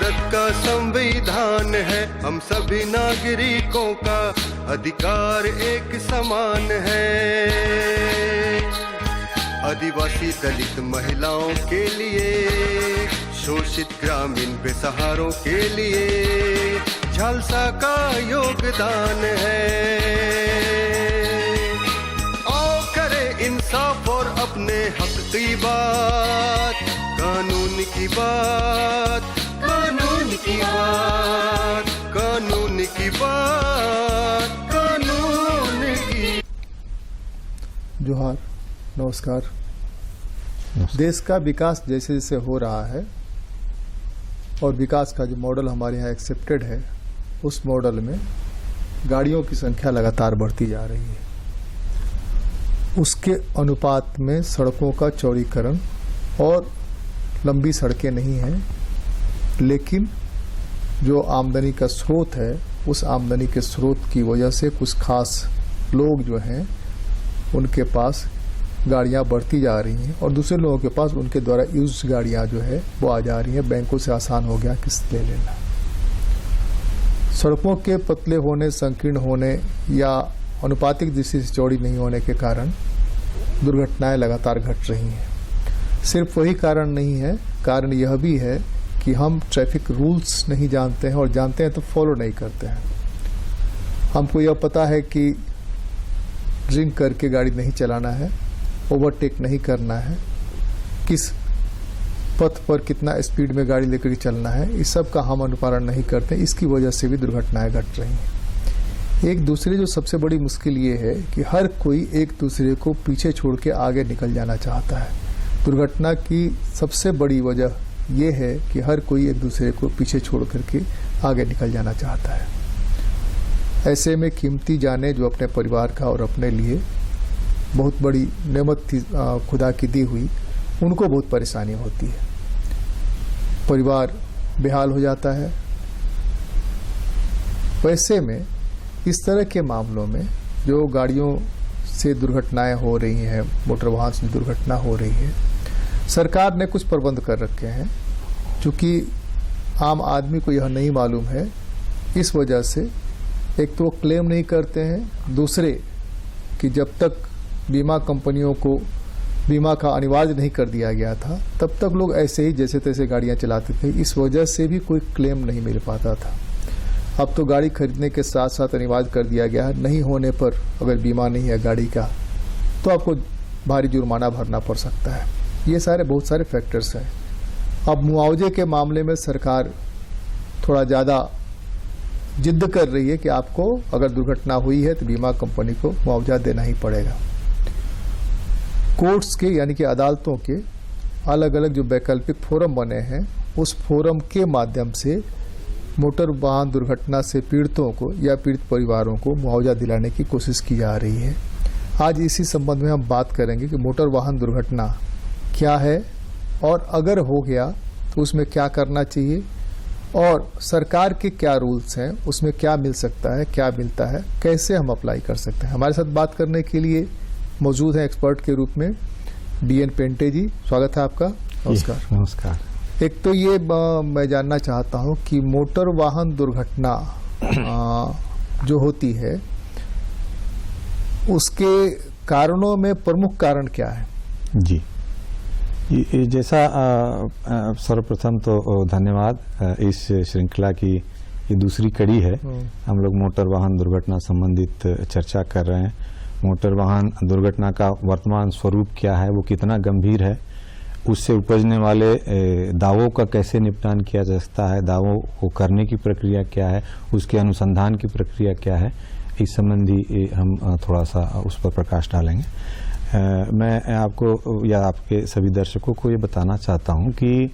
भारत का संविधान है, हम सभी नागरिकों का अधिकार एक समान है। आदिवासी दलित महिलाओं के लिए, शोषित ग्रामीण बेसहारों के लिए झालसा का योगदान है। आओ करें इंसाफ और अपने हक की बात, कानून की बात, कानून की बात, कानून की बात, कानून की। जोहार, नमस्कार। देश का विकास जैसे जैसे हो रहा है और विकास का जो मॉडल हमारे यहाँ एक्सेप्टेड है, उस मॉडल में गाड़ियों की संख्या लगातार बढ़ती जा रही है। उसके अनुपात में सड़कों का चौड़ीकरण और लंबी सड़कें नहीं हैं, लेकिन जो आमदनी का स्रोत है, उस आमदनी के स्रोत की वजह से कुछ खास लोग जो हैं उनके पास गाड़ियां बढ़ती जा रही हैं और दूसरे लोगों के पास उनके द्वारा यूज गाड़ियां जो है वो आ जा रही हैं। बैंकों से आसान हो गया किस्त ले लेना। सड़कों के पतले होने, संकीर्ण होने या अनुपातिक दृष्टि से चौड़ी नहीं होने के कारण दुर्घटनाएं लगातार घट रही हैं। सिर्फ वही कारण नहीं है, कारण यह भी है कि हम ट्रैफिक रूल्स नहीं जानते हैं और जानते हैं तो फॉलो नहीं करते हैं। हमको यह पता है कि ड्रिंक करके गाड़ी नहीं चलाना है, ओवरटेक नहीं करना है, किस पथ पर कितना स्पीड में गाड़ी लेकर चलना है, इस सब का हम अनुपालन नहीं करते। इसकी वजह से भी दुर्घटनाएं घट रही हैं। एक दूसरे जो सबसे बड़ी मुश्किल ये है कि हर कोई एक दूसरे को पीछे छोड़ के आगे निकल जाना चाहता है। दुर्घटना की सबसे बड़ी वजह यह है कि हर कोई एक दूसरे को पीछे छोड़ करके आगे निकल जाना चाहता है। ऐसे में कीमती जानें जो अपने परिवार का और अपने लिए बहुत बड़ी नेमत थी खुदा की दी हुई, उनको बहुत परेशानी होती है। परिवार बेहाल हो जाता है। वैसे में इस तरह के मामलों में जो गाड़ियों से दुर्घटनाएं हो रही हैं, मोटर वाहन से दुर्घटना हो रही है, सरकार ने कुछ प्रबंध कर रखे हैं। चूंकि आम आदमी को यह नहीं मालूम है, इस वजह से एक तो क्लेम नहीं करते हैं, दूसरे कि जब तक बीमा कंपनियों को बीमा का अनिवार्य नहीं कर दिया गया था, तब तक लोग ऐसे ही जैसे तैसे गाड़ियां चलाते थे। इस वजह से भी कोई क्लेम नहीं मिल पाता था। अब तो गाड़ी खरीदने के साथ साथ अनिवार्य कर दिया गया है, नहीं होने पर अगर बीमा नहीं है गाड़ी का तो आपको भारी जुर्माना भरना पड़ सकता है। ये सारे बहुत सारे फैक्टर्स हैं। अब मुआवजे के मामले में सरकार थोड़ा ज़्यादा जिद्द कर रही है कि आपको अगर दुर्घटना हुई है तो बीमा कंपनी को मुआवजा देना ही पड़ेगा। कोर्ट्स के यानी कि अदालतों के अलग अलग जो वैकल्पिक फोरम बने हैं, उस फोरम के माध्यम से मोटर वाहन दुर्घटना से पीड़ितों को या पीड़ित परिवारों को मुआवजा दिलाने की कोशिश की जा रही है। आज इसी संबंध में हम बात करेंगे कि मोटर वाहन दुर्घटना क्या है और अगर हो गया तो उसमें क्या करना चाहिए और सरकार के क्या रूल्स हैं, उसमें क्या मिल सकता है, क्या मिलता है, कैसे हम अप्लाई कर सकते हैं। हमारे साथ बात करने के लिए मौजूद हैं एक्सपर्ट के रूप में DN पेंटे जी। स्वागत है आपका। नमस्कार। नमस्कार। एक तो ये मैं जानना चाहता हूं कि मोटर वाहन दुर्घटना जो होती है उसके कारणों में प्रमुख कारण क्या है? जी, ये जैसा सर्वप्रथम तो धन्यवाद। इस श्रृंखला की ये दूसरी कड़ी है। हम लोग मोटर वाहन दुर्घटना संबंधित चर्चा कर रहे हैं। मोटर वाहन दुर्घटना का वर्तमान स्वरूप क्या है, वो कितना गंभीर है, उससे उपजने वाले दावों का कैसे निपटान किया जा सकता है, दावों को करने की प्रक्रिया क्या है, उसके अनुसंधान की प्रक्रिया क्या है, इस संबंधी हम थोड़ा सा उस पर प्रकाश डालेंगे। मैं आपको या आपके सभी दर्शकों को ये बताना चाहता हूं कि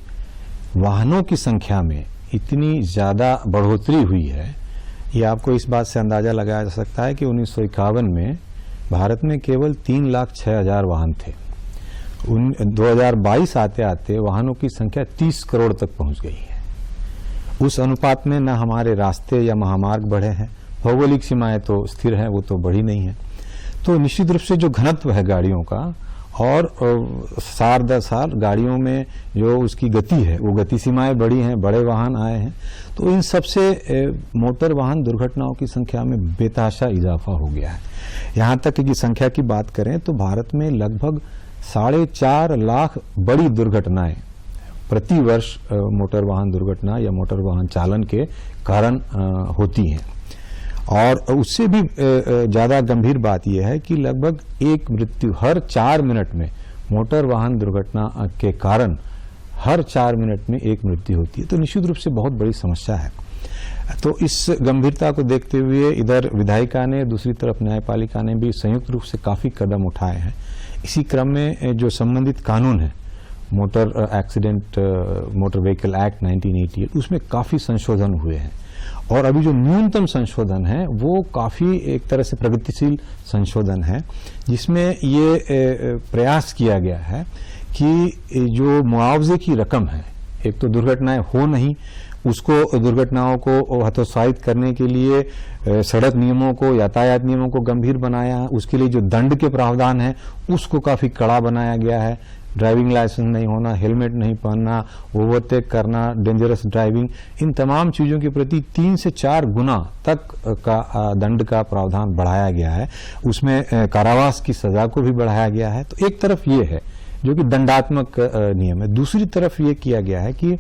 वाहनों की संख्या में इतनी ज़्यादा बढ़ोतरी हुई है, ये आपको इस बात से अंदाज़ा लगाया जा सकता है कि 1951 में भारत में केवल 3,06,000 वाहन थे। 2022 आते आते वाहनों की संख्या 30 करोड़ तक पहुंच गई है। उस अनुपात में न हमारे रास्ते या महामार्ग बढ़े हैं, भौगोलिक सीमाएं तो स्थिर हैं, वो तो बढ़ी नहीं है। तो निश्चित रूप से जो घनत्व है गाड़ियों का और साल दर साल गाड़ियों में जो उसकी गति है वो गति सीमाएं बढ़ी हैं, बड़े वाहन आए हैं, तो इन सबसे मोटर वाहन दुर्घटनाओं की संख्या में बेतहाशा इजाफा हो गया है। यहाँ तक कि संख्या की बात करें तो भारत में लगभग 4.5 लाख बड़ी दुर्घटनाएं प्रति वर्ष मोटर वाहन दुर्घटना या मोटर वाहन चालन के कारण होती हैं। और उससे भी ज्यादा गंभीर बात यह है कि लगभग एक मृत्यु हर 4 मिनट में मोटर वाहन दुर्घटना के कारण हर 4 मिनट में एक मृत्यु होती है। तो निश्चित रूप से बहुत बड़ी समस्या है। तो इस गंभीरता को देखते हुए इधर विधायिका ने, दूसरी तरफ न्यायपालिका ने भी संयुक्त रूप से काफी कदम उठाए हैं। इसी क्रम में जो संबंधित कानून है मोटर व्हीकल एक्ट 1988, उसमें काफी संशोधन हुए हैं। और अभी जो न्यूनतम संशोधन है वो काफी एक तरह से प्रगतिशील संशोधन है, जिसमें ये प्रयास किया गया है कि जो मुआवजे की रकम है, एक तो दुर्घटनाएं हो नहीं, उसको दुर्घटनाओं को हतोत्साहित करने के लिए सड़क नियमों को, यातायात नियमों को गंभीर बनाया। उसके लिए जो दंड के प्रावधान है उसको काफी कड़ा बनाया गया है। ड्राइविंग लाइसेंस नहीं होना, हेलमेट नहीं पहनना, ओवरटेक करना, डेंजरस ड्राइविंग, इन तमाम चीजों के प्रति 3 से 4 गुना तक का दंड का प्रावधान बढ़ाया गया है। उसमें कारावास की सजा को भी बढ़ाया गया है। तो एक तरफ ये है जो कि दंडात्मक नियम है। दूसरी तरफ ये किया गया है कि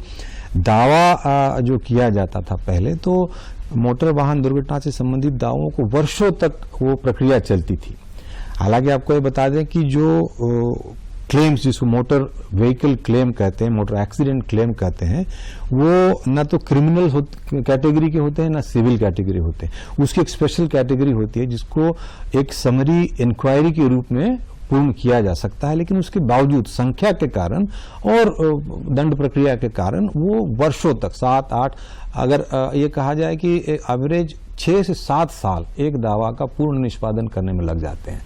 दावा जो किया जाता था पहले, तो मोटर वाहन दुर्घटना से संबंधित दावों को वर्षों तक वो प्रक्रिया चलती थी। हालांकि आपको ये बता दें कि जो क्लेम्स, जिसको मोटर व्हीकल क्लेम कहते हैं, मोटर एक्सीडेंट क्लेम कहते हैं, वो न तो क्रिमिनल कैटेगरी के होते हैं न सिविल कैटेगरी होते हैं। उसकी एक स्पेशल कैटेगरी होती है जिसको एक समरी इंक्वायरी के रूप में पूर्ण किया जा सकता है, लेकिन उसके बावजूद संख्या के कारण और दंड प्रक्रिया के कारण वो वर्षों तक 7-8, अगर ये कहा जाए कि एवरेज 6 से 7 साल एक दावा का पूर्ण निष्पादन करने में लग जाते हैं।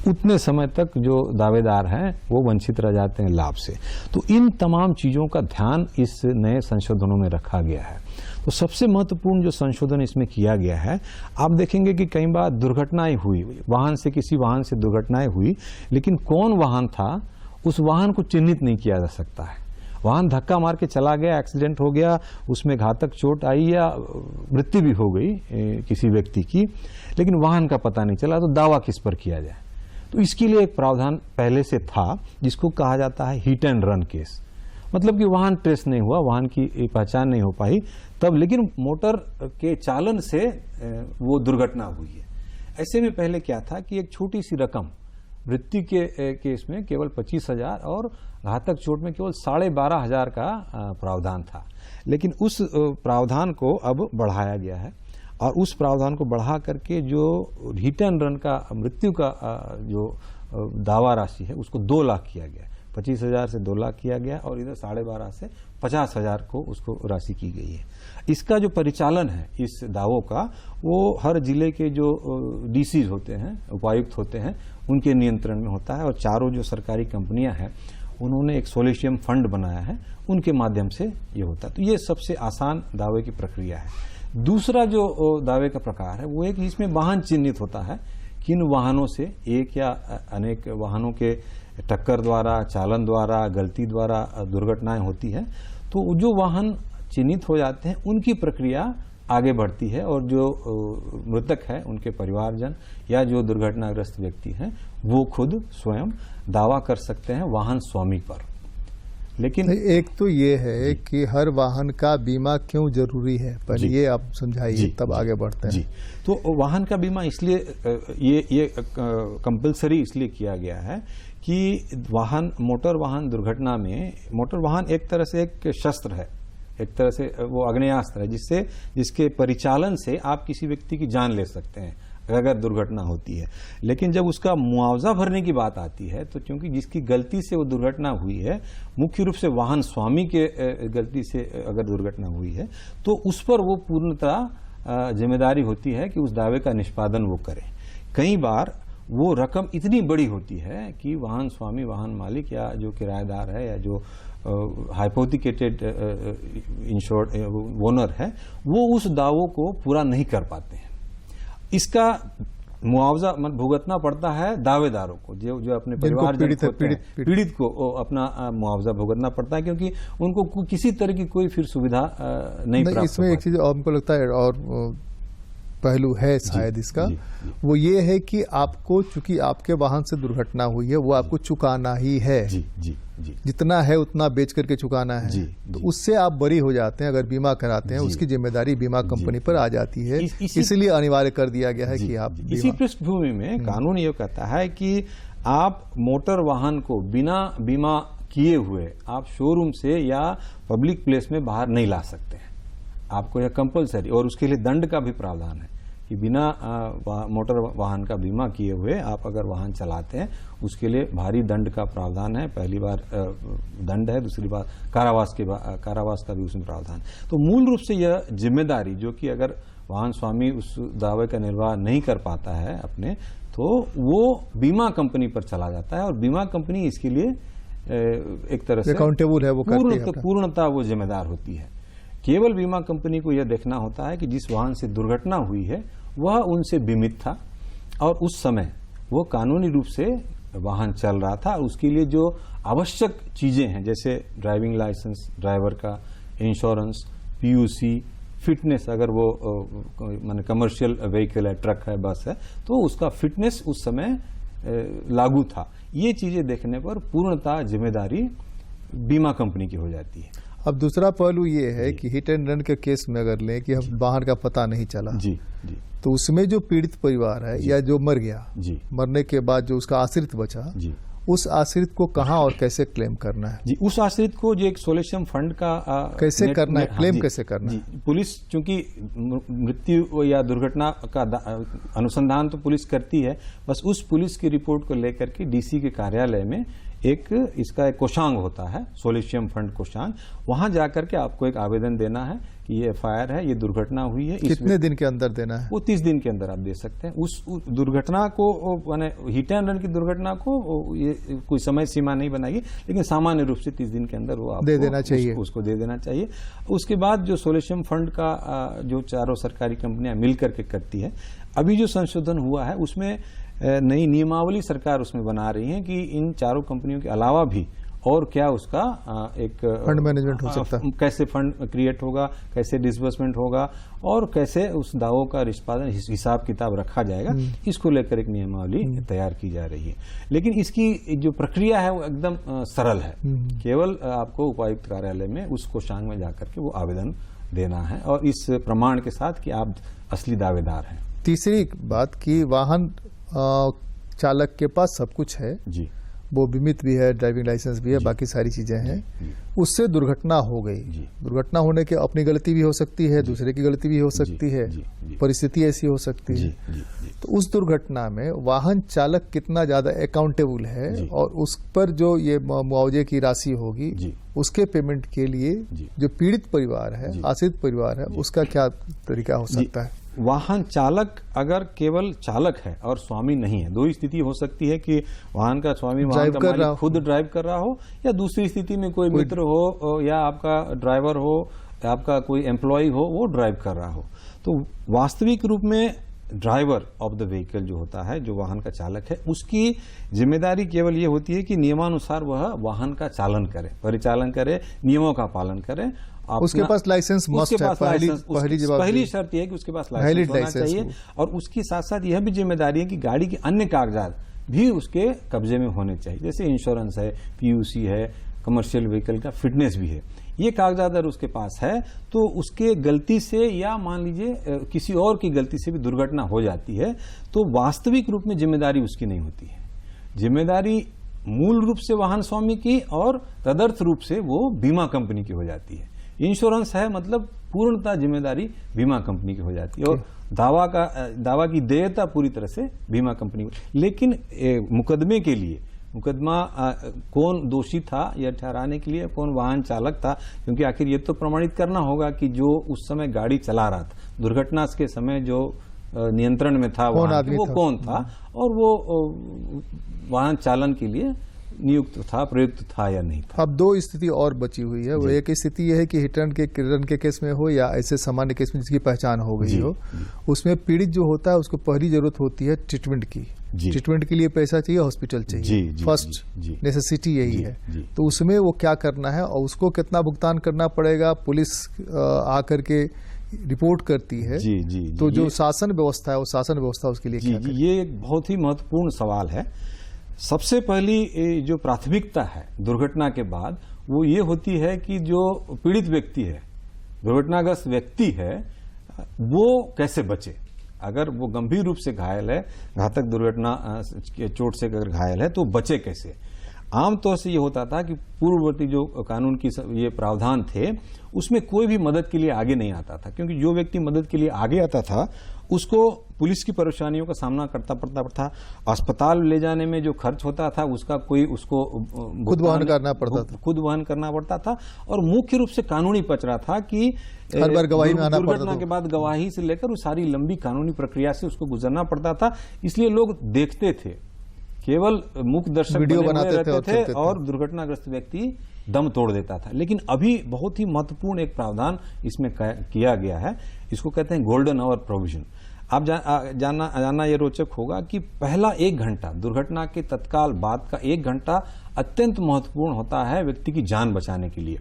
उतने समय तक जो दावेदार हैं वो वंचित रह जाते हैं लाभ से। तो इन तमाम चीजों का ध्यान इस नए संशोधनों में रखा गया है। तो सबसे महत्वपूर्ण जो संशोधन इसमें किया गया है, आप देखेंगे कि कई बार दुर्घटनाएं हुई, वाहन से किसी वाहन से दुर्घटनाएं हुई, लेकिन कौन वाहन था उस वाहन को चिन्हित नहीं किया जा सकता है। वाहन धक्का मार के चला गया, एक्सीडेंट हो गया, उसमें घातक चोट आई या मृत्यु भी हो गई किसी व्यक्ति की, लेकिन वाहन का पता नहीं चला, तो दावा किस पर किया जाए। तो इसके लिए एक प्रावधान पहले से था जिसको कहा जाता है हिट एंड रन केस। मतलब कि वाहन ट्रेस नहीं हुआ, वाहन की पहचान नहीं हो पाई तब, लेकिन मोटर के चालन से वो दुर्घटना हुई है। ऐसे में पहले क्या था कि एक छोटी सी रकम मृत्यु के केस में केवल 25,000 और घातक चोट में केवल 12,500 का प्रावधान था। लेकिन उस प्रावधान को अब बढ़ाया गया है और उस प्रावधान को बढ़ा करके जो हिट एंड रन का मृत्यु का जो दावा राशि है उसको 2 लाख किया गया। 25,000 से 2 लाख किया गया और इधर 12,500 से 50,000 को उसको राशि की गई है। इसका जो परिचालन है इस दावों का, वो हर जिले के जो डीसी होते हैं, उपायुक्त होते हैं, उनके नियंत्रण में होता है। और चारों जो सरकारी कंपनियां हैं उन्होंने एक सोलिशियम फंड बनाया है, उनके माध्यम से ये होता है। तो ये सबसे आसान दावे की प्रक्रिया है। दूसरा जो दावे का प्रकार है वो एक जिसमें वाहन चिन्हित होता है, किन वाहनों से एक या अनेक वाहनों के टक्कर द्वारा, चालन द्वारा, गलती द्वारा दुर्घटनाएं होती है। तो जो वाहन चिन्हित हो जाते हैं उनकी प्रक्रिया आगे बढ़ती है और जो मृतक है उनके परिवारजन या जो दुर्घटनाग्रस्त व्यक्ति हैं वो खुद स्वयं दावा कर सकते हैं वाहन स्वामी पर। लेकिन एक तो ये है कि हर वाहन का बीमा क्यों जरूरी है, पहले ये आप समझाइए, तब आगे बढ़ते हैं। जी, तो वाहन का बीमा इसलिए ये कंपलसरी इसलिए किया गया है कि मोटर वाहन दुर्घटना में, मोटर वाहन एक तरह से एक शस्त्र है, एक तरह से वो आग्नेयास्त्र है जिसके परिचालन से आप किसी व्यक्ति की जान ले सकते हैं अगर दुर्घटना होती है। लेकिन जब उसका मुआवजा भरने की बात आती है तो क्योंकि जिसकी गलती से वो दुर्घटना हुई है, मुख्य रूप से वाहन स्वामी के गलती से अगर दुर्घटना हुई है, तो उस पर वो पूर्णतः जिम्मेदारी होती है कि उस दावे का निष्पादन वो करे। कई बार वो रकम इतनी बड़ी होती है कि वाहन स्वामी, वाहन मालिक या जो किराएदार है या जो हाइपोथिकेटेड इंश्योर्ड ओनर है, वो उस दावों को पूरा नहीं कर पाते हैं। इसका मुआवजा भुगतना पड़ता है दावेदारों को, जो अपने परिवार पीड़ित को अपना मुआवजा भुगतना पड़ता है, क्योंकि उनको किसी तरह की कोई फिर सुविधा नहीं प्राप्त। इसमें एक चीज हमको लगता है और पहलू है शायद इसका, वो ये है कि आपको, चूंकि आपके वाहन से दुर्घटना हुई है, वो आपको चुकाना ही है। जी जी जी, जितना है उतना बेच करके चुकाना है। जी, तो उससे आप बरी हो जाते हैं। अगर बीमा कराते हैं, उसकी जिम्मेदारी बीमा कंपनी पर आ जाती है। इसलिए अनिवार्य कर दिया गया है कि आप इसी पृष्ठभूमि में कानून ये कहता है कि आप मोटर वाहन को बिना बीमा किए हुए आप शोरूम से या पब्लिक प्लेस में बाहर नहीं ला सकते हैं। आपको यह कंपलसरी, और उसके लिए दंड का भी प्रावधान है कि बिना मोटर वाहन का बीमा किए हुए आप अगर वाहन चलाते हैं, उसके लिए भारी दंड का प्रावधान है। पहली बार दंड है, दूसरी बार कारावास का भी उसमें प्रावधान। तो मूल रूप से यह जिम्मेदारी, जो कि अगर वाहन स्वामी उस दावे का निर्वाह नहीं कर पाता है अपने, तो वो बीमा कंपनी पर चला जाता है, और बीमा कंपनी इसके लिए एक तरह से अकाउंटेबल है, वो पूर्णतः वो जिम्मेदार होती है। केवल बीमा कंपनी को यह देखना होता है कि जिस वाहन से दुर्घटना हुई है वह उनसे बीमित था, और उस समय वो कानूनी रूप से वाहन चल रहा था। उसके लिए जो आवश्यक चीजें हैं, जैसे ड्राइविंग लाइसेंस, ड्राइवर का इंश्योरेंस, पीयूसी, फिटनेस, अगर वो माने कमर्शियल व्हीकल है, ट्रक है, बस है, तो उसका फिटनेस उस समय लागू था। ये चीजें देखने पर पूर्णतः जिम्मेदारी बीमा कंपनी की हो जाती है। अब दूसरा पहलू ये है कि हिट एंड रन के केस में अगर लें कि हम वाहन का पता नहीं चला, जी जी, तो उसमें जो पीड़ित परिवार है या जो मर गया, जी, मरने के बाद जो उसका आश्रित बचा, जी, उस आश्रित को कहाँ और कैसे क्लेम करना है? जी, उस आश्रित को जो एक सोल्यूशन फंड का कैसे करना है, क्लेम कैसे करना है? पुलिस, चूंकि मृत्यु या दुर्घटना का अनुसंधान तो पुलिस करती है, बस उस पुलिस की रिपोर्ट को लेकर के डीसी के कार्यालय में इसका एक कोषांग होता है, सोल्यूशन फंड कोषांग। वहां जाकर के आपको एक आवेदन देना है कि ये एफआईआर है, ये दुर्घटना हुई है। कितने दिन के अंदर देना है? वो 30 दिन के अंदर आप दे सकते हैं। उस दुर्घटना को, माने हिट एंड रन की दुर्घटना को ये कोई समय सीमा नहीं बनाएगी, लेकिन सामान्य रूप से 30 दिन के अंदर वो आपको दे देना चाहिए, उसको दे देना चाहिए। उसके बाद जो सोल्यूशन फंड का जो चारों सरकारी कंपनियां मिल करके करती है, अभी जो संशोधन हुआ है उसमें नई नियमावली सरकार उसमें बना रही है कि इन चारों कंपनियों के अलावा भी और क्या उसका एक फंड मैनेजमेंट हो सकता है, कैसे फंड क्रिएट होगा, कैसे डिसबर्समेंट होगा, और कैसे उस दावों का निष्पादन हिसाब किताब रखा जाएगा, इसको लेकर एक नियमावली तैयार की जा रही है। लेकिन इसकी जो प्रक्रिया है वो एकदम सरल है। केवल आपको उपायुक्त कार्यालय में उस कोषांग में जाकर के वो आवेदन देना है, और इस प्रमाण के साथ कि आप असली दावेदार हैं। तीसरी बात कि वाहन चालक के पास सब कुछ है, जी, वो बीमित भी है, ड्राइविंग लाइसेंस भी है, बाकी सारी चीजें हैं, उससे दुर्घटना हो गई। दुर्घटना होने के अपनी गलती भी हो सकती है, दूसरे की गलती भी हो सकती है, परिस्थिति ऐसी हो सकती है। तो उस दुर्घटना में वाहन चालक कितना ज्यादा अकाउंटेबल है, और उस पर जो ये मुआवजे की राशि होगी, उसके पेमेंट के लिए जो पीड़ित परिवार है, आश्रित परिवार है, उसका क्या तरीका हो सकता है? वाहन चालक अगर केवल चालक है और स्वामी नहीं है, दो ही स्थिति हो सकती है कि वाहन का स्वामी वाहन का मालिक खुद ड्राइव कर रहा हो, या दूसरी स्थिति में कोई मित्र हो, या आपका ड्राइवर हो, या आपका कोई एम्प्लॉय हो, वो ड्राइव कर रहा हो। तो वास्तविक रूप में ड्राइवर ऑफ द व्हीकल जो होता है, जो वाहन का चालक है, उसकी जिम्मेदारी केवल ये होती है कि नियमानुसार वह वाहन का चालन करे, परिचालन करे, नियमों का पालन करे। उसके पास लाइसेंस मस्ट है, पहली शर्त यह है कि उसके पास लाइसेंस होना चाहिए, और उसके साथ साथ यह भी जिम्मेदारी है कि गाड़ी के अन्य कागजात भी उसके कब्जे में होने चाहिए, जैसे इंश्योरेंस है, पीयूसी है, कमर्शियल व्हीकल का फिटनेस भी है। ये कागजात अगर उसके पास है तो उसके गलती से, या मान लीजिए किसी और की गलती से भी दुर्घटना हो जाती है, तो वास्तविक रूप में जिम्मेदारी उसकी नहीं होती है। जिम्मेदारी मूल रूप से वाहन स्वामी की, और तदर्थ रूप से वो बीमा कंपनी की हो जाती है। इंश्योरेंस है मतलब पूर्णतः जिम्मेदारी बीमा कंपनी की हो जाती है, और दावा की देयता पूरी तरह से बीमा कंपनी की। लेकिन मुकदमे के लिए, मुकदमा कौन दोषी था यह ठहराने के लिए कौन वाहन चालक था, क्योंकि आखिर ये तो प्रमाणित करना होगा कि जो उस समय गाड़ी चला रहा था, दुर्घटना के समय जो नियंत्रण में था वो कौन था, और वो वाहन चालन के लिए नियुक्त था, प्रयुक्त था या नहीं था। अब दो स्थिति और बची हुई है। वो एक स्थिति यह है कि हिट एंड के केस में हो या ऐसे सामान्य केस में जिसकी पहचान हो गई हो, उसमें पीड़ित जो होता है उसको पहली जरूरत होती है ट्रीटमेंट की। ट्रीटमेंट के लिए पैसा चाहिए, हॉस्पिटल चाहिए, फर्स्ट नेसेसिटी यही है। तो उसमें वो क्या करना है और उसको कितना भुगतान करना पड़ेगा, पुलिस आकर के रिपोर्ट करती है। तो जो शासन व्यवस्था है वो शासन व्यवस्था उसके लिए क्या करे? ये एक बहुत ही महत्वपूर्ण सवाल है। सबसे पहली जो प्राथमिकता है दुर्घटना के बाद वो ये होती है कि जो पीड़ित व्यक्ति है, दुर्घटनाग्रस्त व्यक्ति है, वो कैसे बचे। अगर वो गंभीर रूप से घायल है, घातक दुर्घटना चोट से अगर घायल है तो बचे कैसे। आमतौर से ये होता था कि पूर्ववर्ती जो कानून की ये प्रावधान थे उसमें कोई भी मदद के लिए आगे नहीं आता था, क्योंकि जो व्यक्ति मदद के लिए आगे आता था उसको पुलिस की परेशानियों का सामना करता पड़ता था। अस्पताल ले जाने में जो खर्च होता था उसका कोई उसको खुद वहन करना पड़ता था, खुद वहन करना पड़ता था। और मुख्य रूप से कानूनी पचड़ा था कि हर बार गवाही में आना पड़ता था। दुर्घटना के बाद गवाही से लेकर उस सारी लंबी कानूनी प्रक्रिया से उसको गुजरना पड़ता था। इसलिए लोग देखते थे, केवल मुख्य दर्शक वीडियो बनाते रहते थे और दुर्घटनाग्रस्त व्यक्ति दम तोड़ देता था। लेकिन अभी बहुत ही महत्वपूर्ण एक प्रावधान इसमें किया गया है, इसको कहते हैं गोल्डन आवर प्रोविजन। आप जानना ये रोचक होगा कि पहला 1 घंटा, दुर्घटना के तत्काल बाद का 1 घंटा अत्यंत महत्वपूर्ण होता है व्यक्ति की जान बचाने के लिए।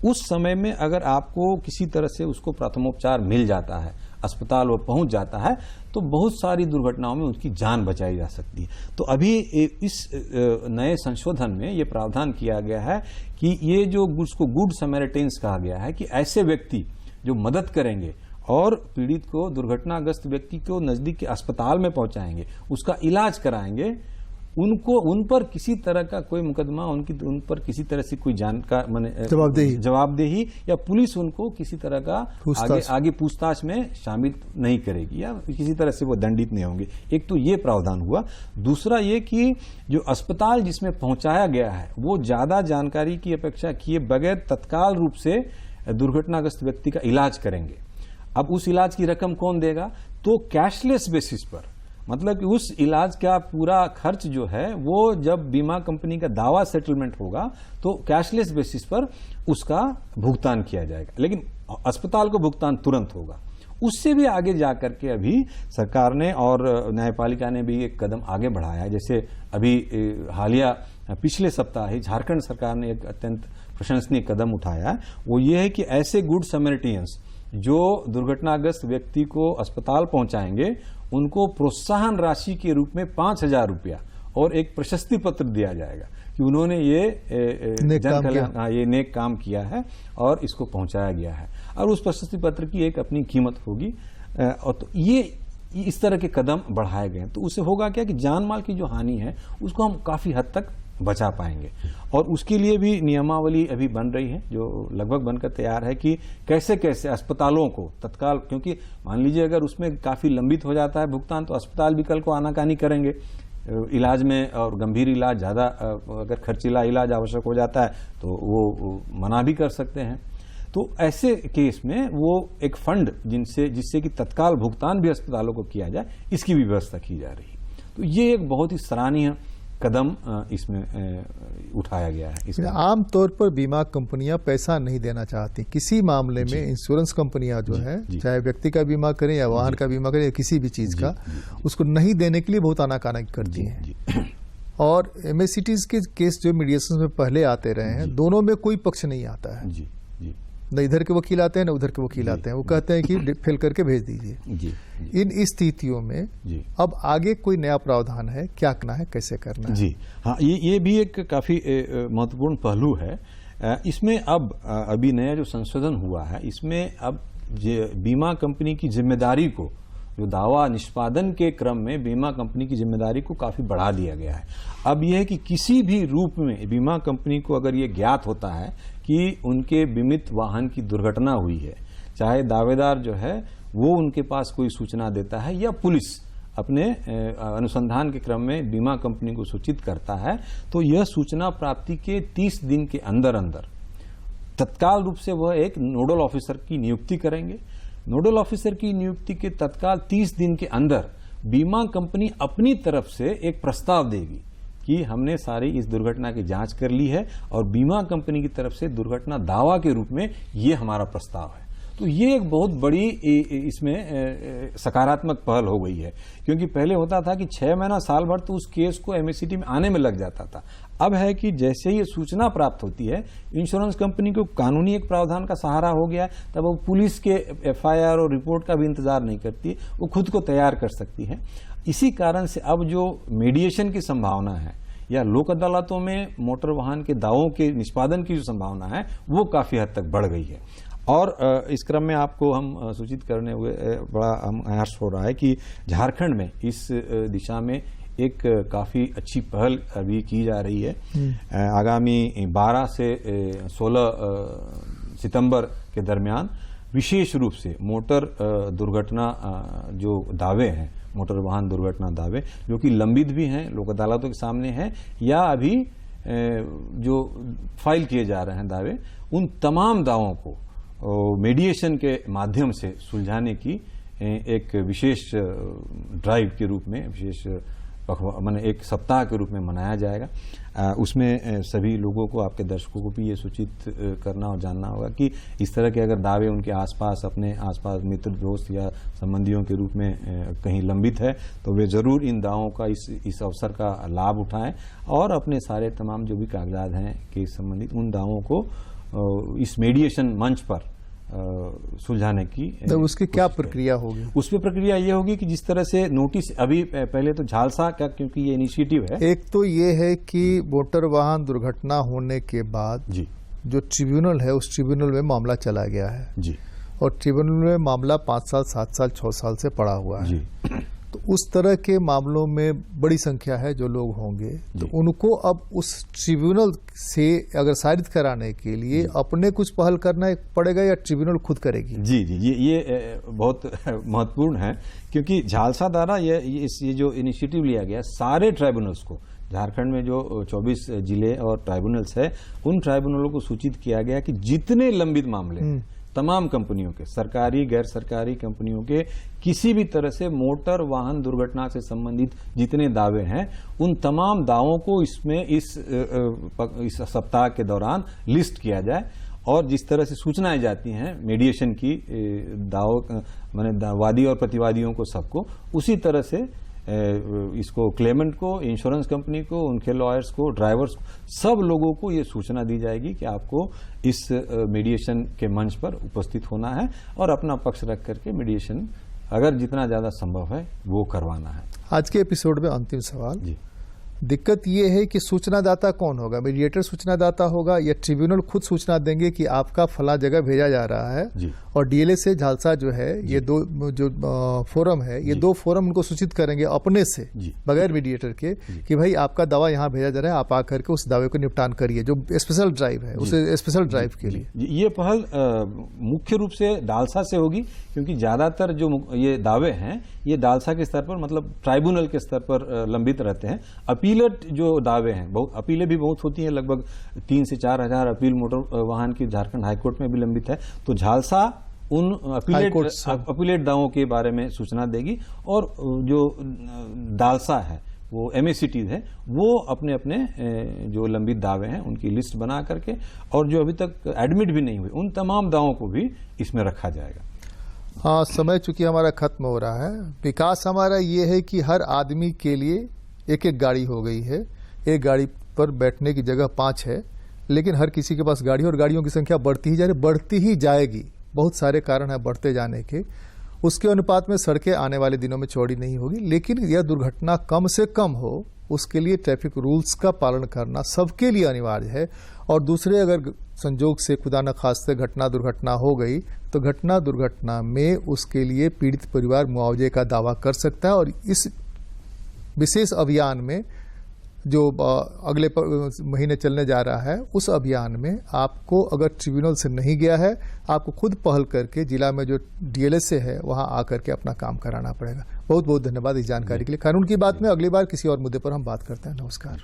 उस समय में अगर आपको किसी तरह से उसको प्रथमोपचार मिल जाता है, अस्पताल वो पहुंच जाता है, तो बहुत सारी दुर्घटनाओं में उसकी जान बचाई जा सकती है। तो अभी इस नए संशोधन में ये प्रावधान किया गया है कि ये जो उसको गुड समैरिटेन्स कहा गया है कि ऐसे व्यक्ति जो मदद करेंगे और पीड़ित को, दुर्घटनाग्रस्त व्यक्ति को नजदीक के अस्पताल में पहुंचाएंगे, उसका इलाज कराएंगे, उन पर किसी तरह का कोई मुकदमा, उन पर किसी तरह से कोई जवाबदेही या पुलिस उनको किसी तरह का आगे पूछताछ में शामिल नहीं करेगी या किसी तरह से वो दंडित नहीं होंगे। एक तो ये प्रावधान हुआ। दूसरा ये कि जो अस्पताल जिसमें पहुंचाया गया है वो ज्यादा जानकारी की अपेक्षा किए बगैर तत्काल रूप से दुर्घटनाग्रस्त व्यक्ति का इलाज करेंगे। अब उस इलाज की रकम कौन देगा? तो कैशलेस बेसिस पर, मतलब कि उस इलाज का पूरा खर्च जो है वो जब बीमा कंपनी का दावा सेटलमेंट होगा तो कैशलेस बेसिस पर उसका भुगतान किया जाएगा। लेकिन अस्पताल को भुगतान तुरंत होगा। उससे भी आगे जाकर के अभी सरकार ने और न्यायपालिका ने भी एक कदम आगे बढ़ाया है। जैसे अभी हालिया पिछले सप्ताह ही झारखंड सरकार ने एक अत्यंत प्रशंसनीय कदम उठाया है। वो ये है कि ऐसे गुड समैरिटियंस जो दुर्घटनाग्रस्त व्यक्ति को अस्पताल पहुंचाएंगे उनको प्रोत्साहन राशि के रूप में 5,000 रुपया और एक प्रशस्ति पत्र दिया जाएगा कि उन्होंने ये ये नेक काम किया है और इसको पहुंचाया गया है, और उस प्रशस्ति पत्र की एक अपनी कीमत होगी। और तो ये इस तरह के कदम बढ़ाए गए। तो उससे होगा क्या कि जान माल की जो हानि है उसको हम काफी हद तक बचा पाएंगे। और उसके लिए भी नियमावली अभी बन रही है जो लगभग बनकर तैयार है कि कैसे कैसे अस्पतालों को तत्काल, क्योंकि मान लीजिए अगर उसमें काफी लंबित हो जाता है भुगतान तो अस्पताल भी कल को आनाकानी करेंगे इलाज में, और गंभीर इलाज ज्यादा अगर खर्चीला इलाज आवश्यक हो जाता है तो वो मना भी कर सकते हैं। तो ऐसे केस में वो एक फंड जिससे कि तत्काल भुगतान भी अस्पतालों को किया जाए, इसकी भी व्यवस्था की जा रही है। तो ये एक बहुत ही सराहनीय कदम इसमें उठाया गया है। आमतौर पर बीमा कंपनियां पैसा नहीं देना चाहती किसी मामले में। इंश्योरेंस कंपनियां जो है चाहे व्यक्ति का बीमा करें या वाहन का बीमा करें या किसी भी चीज का, उसको नहीं देने के लिए बहुत आनाकानी करती हैं। और एमएससीटीज के केस जो मीडिएशन में पहले आते रहे हैं, दोनों में कोई पक्ष नहीं आता है। न इधर के वकील आते हैं न उधर के वकील आते हैं। वो कहते हैं कि फिल करके भेज दीजिए। इन स्थितियों में अब आगे कोई नया प्रावधान है, क्या करना है, कैसे करना है? जी हाँ, ये भी एक काफी महत्वपूर्ण पहलू है। इसमें अब अभी नया जो संशोधन हुआ है इसमें अब बीमा कंपनी की जिम्मेदारी को, जो दावा निष्पादन के क्रम में बीमा कंपनी की जिम्मेदारी को काफी बढ़ा दिया गया है। अब यह है कि किसी भी रूप में बीमा कंपनी को अगर ये ज्ञात होता है कि उनके बीमित वाहन की दुर्घटना हुई है, चाहे दावेदार जो है वो उनके पास कोई सूचना देता है या पुलिस अपने अनुसंधान के क्रम में बीमा कंपनी को सूचित करता है, तो यह सूचना प्राप्ति के 30 दिन के अंदर अंदर तत्काल रूप से वह एक नोडल ऑफिसर की नियुक्ति करेंगे। नोडल ऑफिसर की नियुक्ति के तत्काल 30 दिन के अंदर बीमा कंपनी अपनी तरफ से एक प्रस्ताव देगी कि हमने सारी इस दुर्घटना की जांच कर ली है और बीमा कंपनी की तरफ से दुर्घटना दावा के रूप में ये हमारा प्रस्ताव है। तो ये एक बहुत बड़ी इसमें सकारात्मक पहल हो गई है, क्योंकि पहले होता था कि 6 महीना साल भर तो उस केस को एमएससीटी में आने में लग जाता था। अब है कि जैसे ही ये सूचना प्राप्त होती है, इंश्योरेंस कंपनी को कानूनी एक प्रावधान का सहारा हो गया है, तब वो पुलिस के एफआईआर और रिपोर्ट का भी इंतजार नहीं करती, वो खुद को तैयार कर सकती है। इसी कारण से अब जो मीडिएशन की संभावना है या लोक अदालतों में मोटर वाहन के दावों के निष्पादन की जो संभावना है वो काफी हद तक बढ़ गई है। और इस क्रम में आपको हम सूचित करने हुए बड़ा हम हर्ष हो रहा है कि झारखंड में इस दिशा में एक काफी अच्छी पहल अभी की जा रही है। आगामी 12 से 16 सितंबर के दरमियान विशेष रूप से मोटर दुर्घटना जो दावे हैं, मोटर वाहन दुर्घटना दावे जो कि लंबित भी हैं, लोक अदालतों के सामने हैं या अभी जो फाइल किए जा रहे हैं दावे, उन तमाम दावों को मीडिएशन के माध्यम से सुलझाने की एक विशेष ड्राइव के रूप में, विशेष माने एक सप्ताह के रूप में मनाया जाएगा। उसमें सभी लोगों को, आपके दर्शकों को भी ये सूचित करना और जानना होगा कि इस तरह के अगर दावे उनके आसपास, अपने आसपास मित्र दोस्त या संबंधियों के रूप में कहीं लंबित है तो वे जरूर इन दावों का, इस अवसर का लाभ उठाएं और अपने सारे तमाम जो भी कागजात हैं कि संबंधित उन दावों को इस मीडिएशन मंच पर सुलझाने की। तो उसकी क्या प्रक्रिया होगी? उसमें प्रक्रिया ये होगी कि जिस तरह से नोटिस अभी पहले तो झालसा का, क्योंकि ये इनिशिएटिव है, एक तो ये है कि मोटर वाहन दुर्घटना होने के बाद जी जो ट्रिब्यूनल है उस ट्रिब्यूनल में मामला चला गया है जी, और ट्रिब्यूनल में मामला 5 साल 7 साल 6 साल से पड़ा हुआ है जी। तो उस तरह के मामलों में बड़ी संख्या है जो लोग होंगे, तो उनको अब उस ट्रिब्यूनल से अगर सारित कराने के लिए अपने कुछ पहल करना पड़ेगा या ट्रिब्यूनल खुद करेगी? जी जी, ये बहुत महत्वपूर्ण है, क्योंकि झालसा द्वारा ये जो इनिशिएटिव लिया गया, सारे ट्राइब्यूनल्स को, झारखंड में जो 24 जिले और ट्राइब्यूनल्स है, उन ट्राइब्यूनलों को सूचित किया गया कि जितने लंबित मामले तमाम कंपनियों के, सरकारी गैर सरकारी कंपनियों के, किसी भी तरह से मोटर वाहन दुर्घटना से संबंधित जितने दावे हैं, उन तमाम दावों को इसमें इस सप्ताह के दौरान लिस्ट किया जाए और जिस तरह से सूचनाएं जाती हैं मीडिएशन की, दावों माने वादी और प्रतिवादियों को, सबको उसी तरह से इसको क्लेमेंट को, इंश्योरेंस कंपनी को, उनके लॉयर्स को, ड्राइवर्स को, सब लोगों को ये सूचना दी जाएगी कि आपको इस मीडिएशन के मंच पर उपस्थित होना है और अपना पक्ष रख करके मीडिएशन अगर जितना ज्यादा संभव है वो करवाना है। आज के एपिसोड में अंतिम सवाल जी, दिक्कत ये है कि सूचनादाता कौन होगा? मीडिएटर सूचनादाता होगा या ट्रिब्यूनल खुद सूचना देंगे कि आपका फला जगह भेजा जा रहा है? जी। और डीएलए से झालसा जो है, ये दो जो फोरम है, ये दो फोरम उनको सूचित करेंगे अपने से, बगैर मीडिएटर के, कि भाई आपका दावा यहाँ भेजा जा रहा है, आप आकर के उस दावे को निपटान करिए, जो स्पेशल ड्राइव है, उसे स्पेशल ड्राइव के लिए। ये पहल मुख्य रूप से डालसा से होगी, क्योंकि ज्यादातर जो ये दावे हैं ये डालसा के स्तर पर, मतलब ट्राइब्यूनल के स्तर पर लंबित रहते हैं। अपीलेट जो दावे हैं, बहुत अपीलें भी बहुत होती हैं, लगभग 3 से 4 हजार अपील मोटर वाहन की झारखंड हाईकोर्ट में भी लंबित है। तो झालसा उन अपीलेट दावों के बारे में सूचना देगी और जो डालसा है, वो एमएससीटी है, वो अपने अपने जो लंबित दावे हैं उनकी लिस्ट बना करके और जो अभी तक एडमिट भी नहीं हुए उन तमाम दावों को भी इसमें रखा जाएगा। हाँ, समय चूंकि हमारा खत्म हो रहा है। विकास हमारा ये है कि हर आदमी के लिए एक एक गाड़ी हो गई है, एक गाड़ी पर बैठने की जगह 5 है, लेकिन हर किसी के पास गाड़ी, और गाड़ियों की संख्या बढ़ती ही जाएगी। बहुत सारे कारण है बढ़ते जाने के। उसके अनुपात में सड़कें आने वाले दिनों में चौड़ी नहीं होगी, लेकिन यह दुर्घटना कम से कम हो, उसके लिए ट्रैफिक रूल्स का पालन करना सबके लिए अनिवार्य है। और दूसरे, अगर संजोग से खुदा न खास्ते घटना दुर्घटना हो गई तो घटना दुर्घटना में उसके लिए पीड़ित परिवार मुआवजे का दावा कर सकता है। और इस विशेष अभियान में जो अगले महीने चलने जा रहा है, उस अभियान में आपको अगर ट्रिब्यूनल से नहीं गया है, आपको खुद पहल करके जिला में जो डीएलएस है वहां आकर के अपना काम कराना पड़ेगा। बहुत बहुत धन्यवाद इस जानकारी के लिए। कानून की बात में अगली बार किसी और मुद्दे पर हम बात करते हैं। नमस्कार।